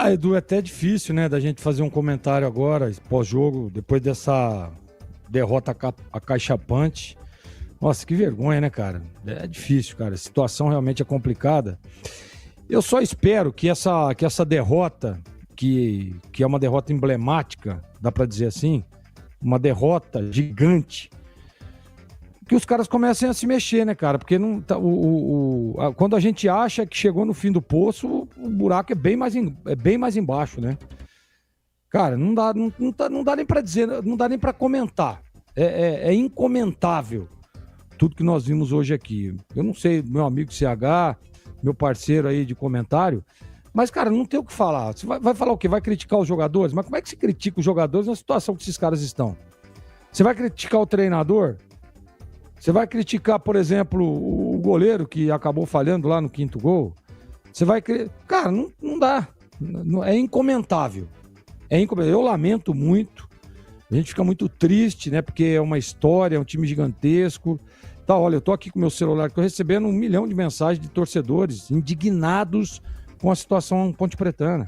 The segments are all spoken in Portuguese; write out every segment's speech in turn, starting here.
Edu, é até difícil, né, da gente fazer um comentário agora, pós-jogo, depois dessa derrota acaixapante. Nossa, que vergonha, né, cara? É difícil, cara. A situação realmente é complicada. Eu só espero que essa derrota, que é uma derrota emblemática, dá pra dizer assim, uma derrota gigante, que os caras comecem a se mexer, né, cara? Porque não, quando a gente acha que chegou no fim do poço, o buraco é bem mais embaixo, né? Cara, não dá nem pra dizer, não dá nem pra comentar. É incomentável tudo que nós vimos hoje aqui. Eu não sei, meu amigo CH, meu parceiro aí de comentário, mas, cara, não tem o que falar. Você vai falar o quê? Vai criticar os jogadores? Mas como é que se critica os jogadores na situação que esses caras estão? Você vai criticar o treinador? Você vai criticar, por exemplo, o goleiro que acabou falhando lá no quinto gol? Você vai... Cara, não dá. É incomentável. Eu lamento muito. A gente fica muito triste, né? Porque é uma história, é um time gigantesco. Tá, olha, eu tô aqui com o meu celular, tô recebendo 1 milhão de mensagens de torcedores indignados com a situação pontepretana.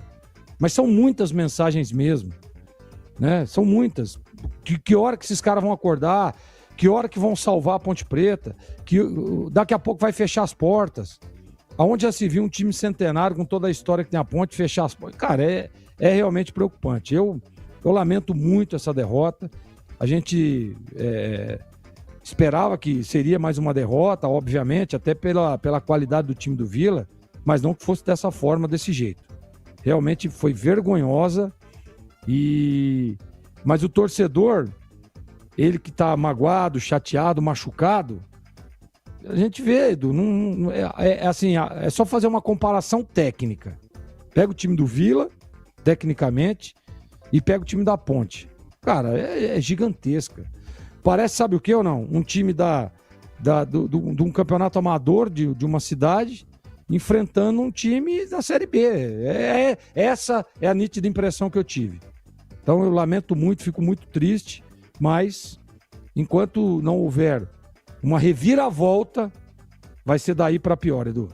Mas são muitas mensagens mesmo, né? São muitas. Que hora que esses caras vão acordar? Que hora que vão salvar a Ponte Preta? Que daqui a pouco vai fechar as portas. Aonde já se viu um time centenário com toda a história que tem a Ponte fechar as portas? Cara, é realmente preocupante. Eu lamento muito essa derrota. A gente esperava que seria mais uma derrota, obviamente, até pela qualidade do time do Vila, mas não que fosse dessa forma, desse jeito. Realmente foi vergonhosa. Mas o torcedor, ele que tá magoado, chateado, machucado, a gente vê, Edu, assim, é só fazer uma comparação técnica. Pega o time do Vila, tecnicamente, e pega o time da Ponte. Cara, é gigantesca. Parece, sabe o que ou não? Um time de um campeonato amador de uma cidade enfrentando um time da Série B. Essa é a nítida impressão que eu tive. Então eu lamento muito, fico muito triste, mas enquanto não houver uma reviravolta, vai ser daí para pior, Edu.